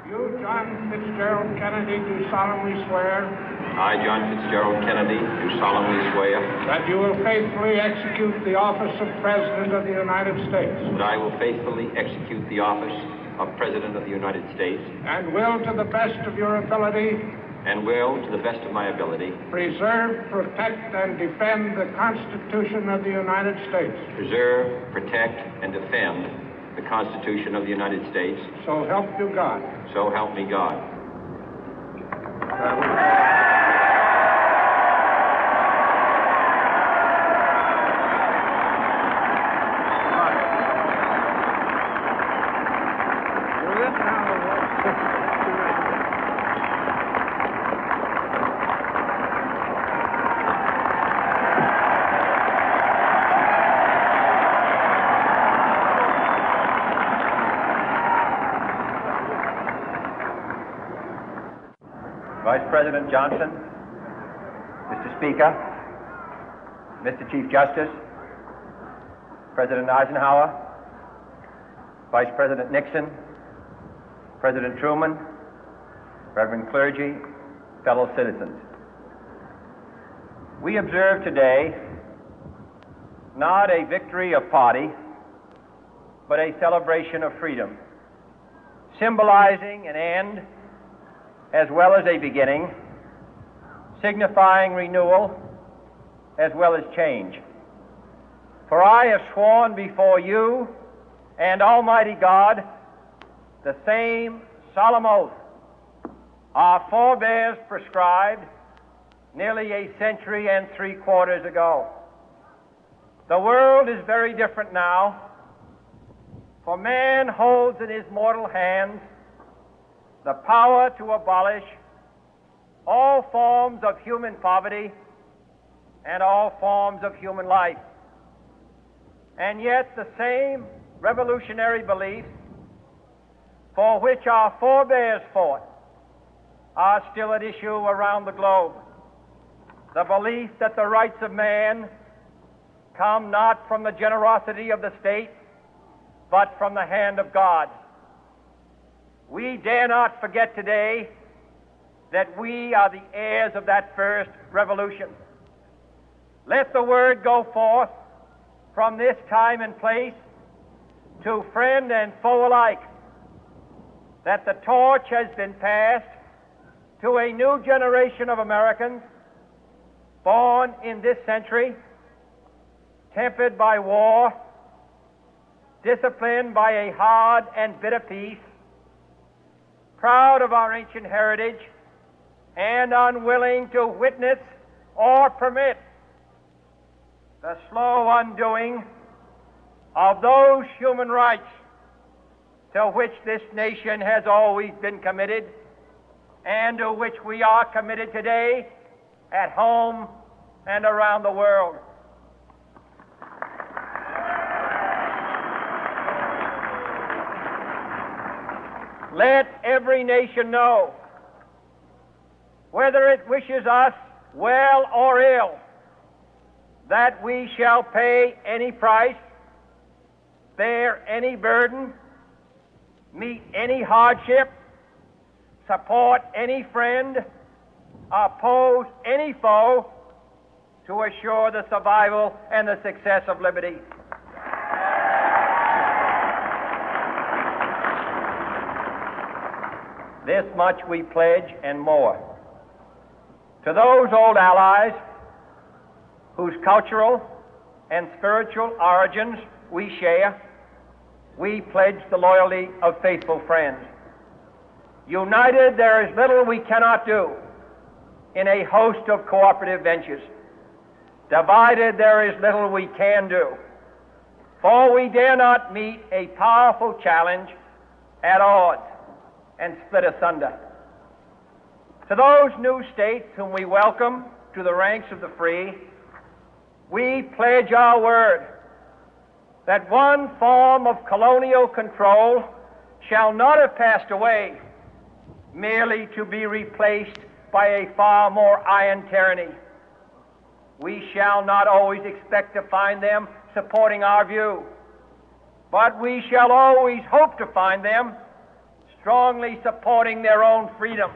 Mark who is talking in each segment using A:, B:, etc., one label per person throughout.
A: You, John Fitzgerald Kennedy, do solemnly swear.
B: I, John Fitzgerald Kennedy, do solemnly swear.
A: That you will faithfully execute the office of President of the United States.
B: That I will faithfully execute the office of President of the United States.
A: And will, to the best of your ability.
B: And will, to the best of my ability.
A: Preserve, protect, and defend the Constitution of the United States.
B: Preserve, protect, and defend the Constitution of the United States.
A: So help you God.
B: So help me God.
C: Vice President Johnson, Mr. Speaker, Mr. Chief Justice, President Eisenhower, Vice President Nixon, President Truman, Reverend clergy, fellow citizens. We observe today not a victory of party, but a celebration of freedom, symbolizing an end as well as a beginning, signifying renewal as well as change. For I have sworn before you and Almighty God the same solemn oath our forebears prescribed nearly a century and 3/4 ago. The world is very different now, for man holds in his mortal hands the power to abolish all forms of human poverty and all forms of human life. And yet the same revolutionary beliefs for which our forebears fought are still at issue around the globe. The belief that the rights of man come not from the generosity of the state, but from the hand of God. We dare not forget today that we are the heirs of that first revolution. Let the word go forth from this time and place to friend and foe alike that the torch has been passed to a new generation of Americans born in this century, tempered by war, disciplined by a hard and bitter peace, proud of our ancient heritage, and unwilling to witness or permit the slow undoing of those human rights to which this nation has always been committed and to which we are committed today at home and around the world. Let every nation know, whether it wishes us well or ill, that we shall pay any price, bear any burden, meet any hardship, support any friend, oppose any foe to assure the survival and the success of liberty. This much we pledge and more. To those old allies whose cultural and spiritual origins we share, we pledge the loyalty of faithful friends. United, there is little we cannot do in a host of cooperative ventures. Divided, there is little we can do, for we dare not meet a powerful challenge at odds and split asunder. To those new states whom we welcome to the ranks of the free, we pledge our word that one form of colonial control shall not have passed away, merely to be replaced by a far more iron tyranny. We shall not always expect to find them supporting our view, but we shall always hope to find them strongly supporting their own freedom,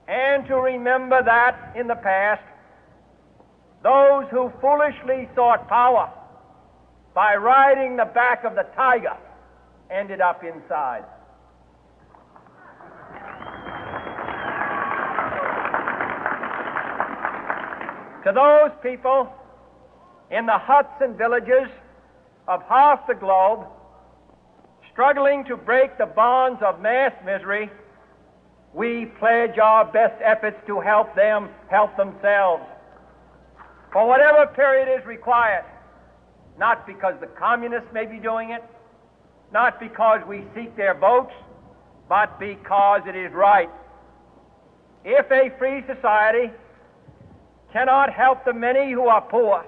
C: and to remember that in the past, those who foolishly sought power by riding the back of the tiger ended up inside. To those people in the huts and villages of half the globe struggling to break the bonds of mass misery, we pledge our best efforts to help them help themselves for whatever period is required, not because the communists may be doing it, not because we seek their votes, but because it is right. If a free society cannot help the many who are poor,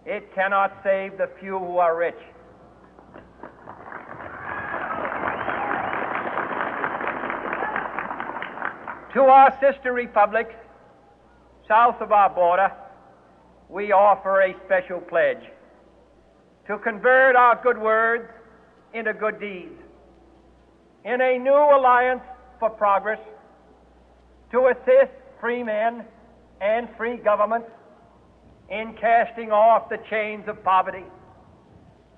C: it cannot save the few who are rich. To our sister republics south of our border, we offer a special pledge to convert our good words into good deeds, in a new alliance for progress, to assist free men and free governments in casting off the chains of poverty.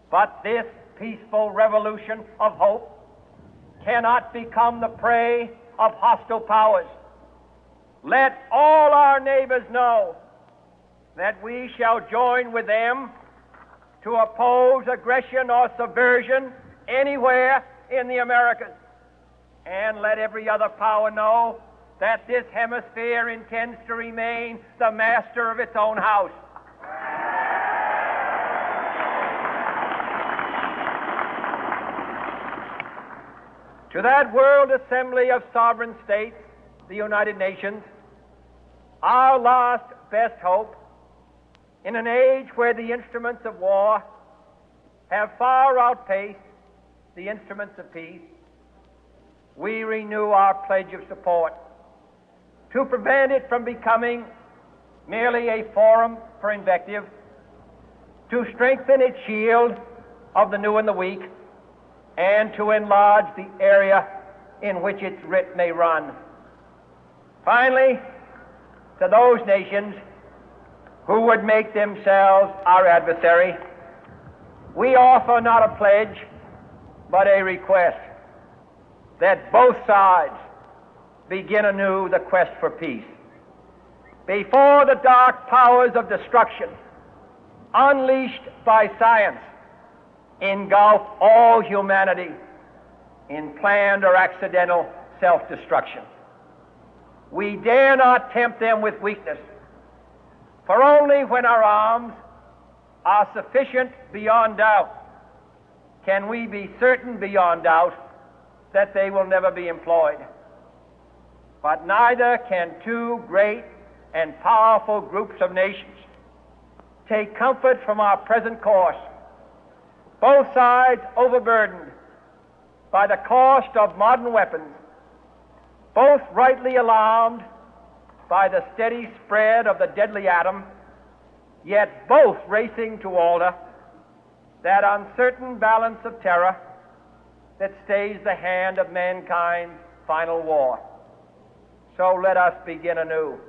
C: But this peaceful revolution of hope cannot become the prey of hostile powers. Let all our neighbors know that we shall join with them to oppose aggression or subversion anywhere in the Americas. And let every other power know that this hemisphere intends to remain the master of its own house. To that World Assembly of Sovereign States, the United Nations, our last best hope, in an age where the instruments of war have far outpaced the instruments of peace, we renew our pledge of support to prevent it from becoming merely a forum for invective, to strengthen its shield of the new and the weak, and to enlarge the area in which its writ may run. Finally, to those nations who would make themselves our adversary, we offer not a pledge, but a request that both sides begin anew the quest for peace. Before the dark powers of destruction, unleashed by science, engulf all humanity in planned or accidental self-destruction, we dare not tempt them with weakness, for only when our arms are sufficient beyond doubt can we be certain beyond doubt that they will never be employed. But neither can two great and powerful groups of nations take comfort from our present course, both sides overburdened by the cost of modern weapons, both rightly alarmed by the steady spread of the deadly atom, yet both racing to alter that uncertain balance of terror that stays the hand of mankind's final war. So let us begin anew,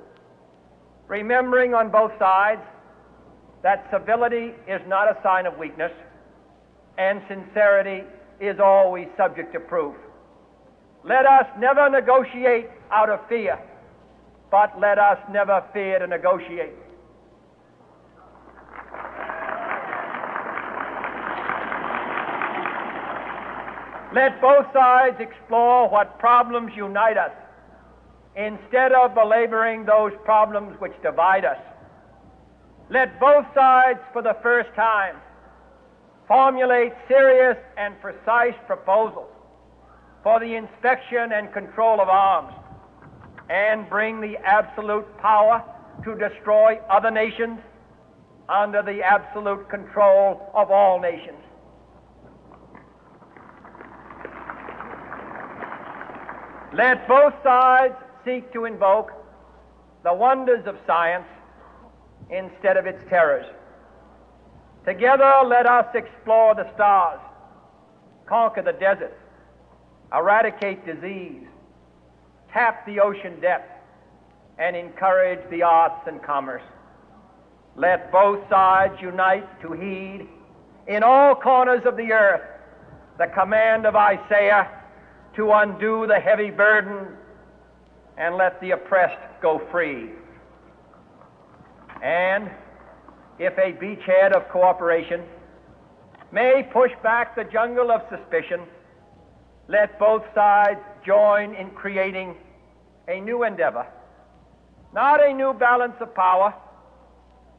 C: remembering on both sides that civility is not a sign of weakness, and sincerity is always subject to proof. Let us never negotiate out of fear, but let us never fear to negotiate. Let both sides explore what problems unite us, instead of belaboring those problems which divide us. Let both sides, for the first time, formulate serious and precise proposals for the inspection and control of arms, and bring the absolute power to destroy other nations under the absolute control of all nations. Let both sides seek to invoke the wonders of science instead of its terrors. Together, let us explore the stars, conquer the deserts, eradicate disease, tap the ocean depth, and encourage the arts and commerce. Let both sides unite to heed in all corners of the earth the command of Isaiah to undo the heavy burden and let the oppressed go free. And if a beachhead of cooperation may push back the jungle of suspicion, let both sides join in creating a new endeavor, not a new balance of power,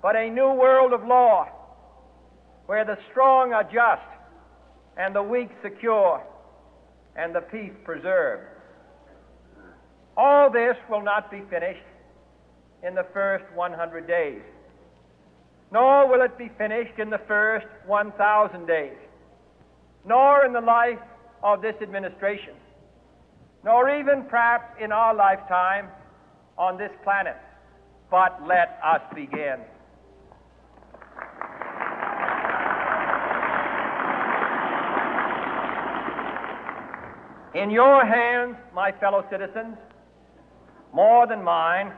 C: but a new world of law, where the strong are just and the weak secure and the peace preserved. All this will not be finished in the first 100 days, nor will it be finished in the first 1,000 days, nor in the life of this administration, nor even perhaps in our lifetime on this planet. But let us begin. In your hands, my fellow citizens, more than mine,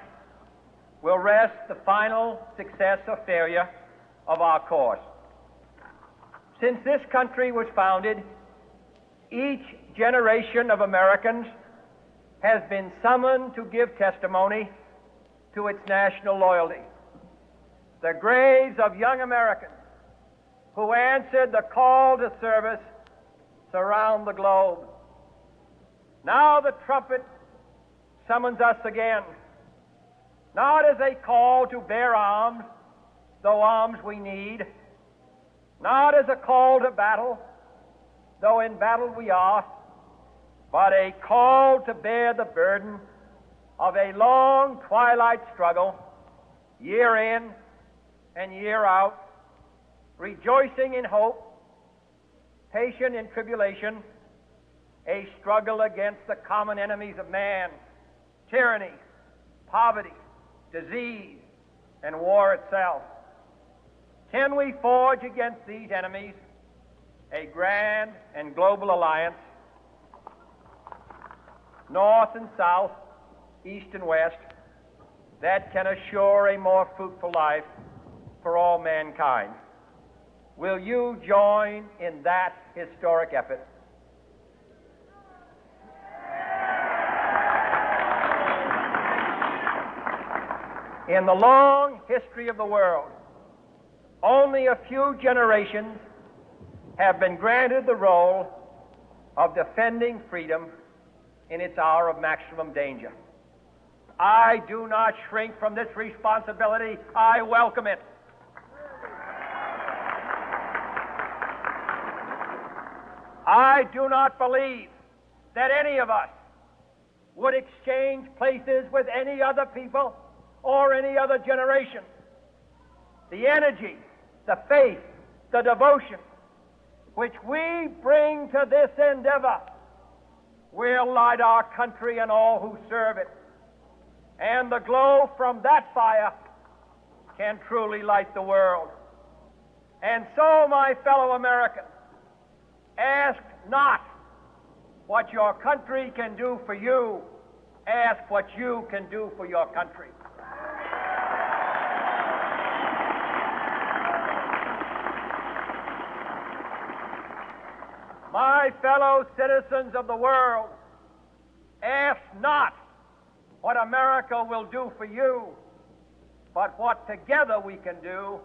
C: will rest the final success or failure of our course. Since this country was founded, each generation of Americans has been summoned to give testimony to its national loyalty. The graves of young Americans who answered the call to service surround the globe. Now the trumpet summons us again, not as a call to bear arms, though arms we need, not as a call to battle, though in battle we are, but a call to bear the burden of a long twilight struggle, year in and year out, rejoicing in hope, patient in tribulation, a struggle against the common enemies of man, tyranny, poverty, disease, and war itself. Can we forge against these enemies a grand and global alliance, north and south, east and west, that can assure a more fruitful life for all mankind? Will you join in that historic effort? In the long history of the world, only a few generations have been granted the role of defending freedom in its hour of maximum danger. I do not shrink from this responsibility. I welcome it. I do not believe that any of us would exchange places with any other people or any other generation. The energy, the faith, the devotion which we bring to this endeavor will light our country and all who serve it. And the glow from that fire can truly light the world. And so, my fellow Americans, ask not what your country can do for you. Ask what you can do for your country. My fellow citizens of the world, ask not what America will do for you, but what together we can do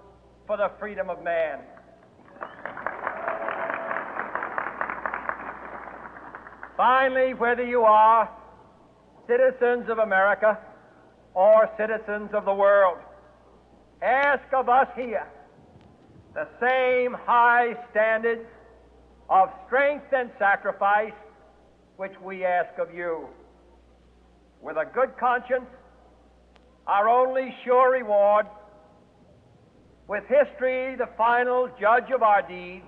C: for the freedom of man. Finally, whether you are citizens of America or citizens of the world, ask of us here the same high standards of strength and sacrifice which we ask of you. With a good conscience, our only sure reward, with history the final judge of our deeds,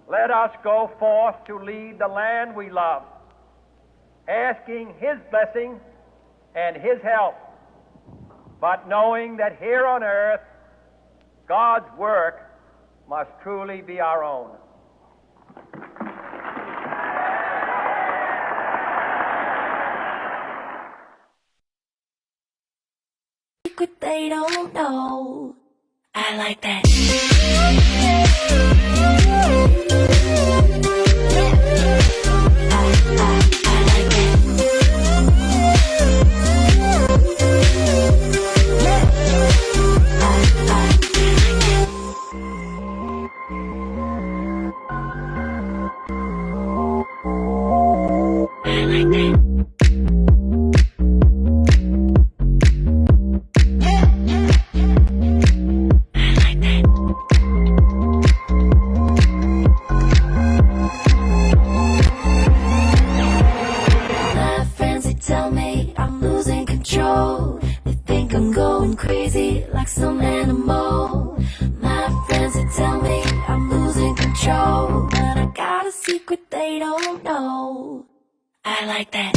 C: let us go forth to lead the land we love, asking His blessing and His help, but knowing that here on earth God's work must truly be our own.
D: they don't know. I like that. I like that. I like that. Tell me I'm losing control. They think I'm going crazy like some animal. My friends, they tell me I'm losing control, but I got a secret they don't know. I like that.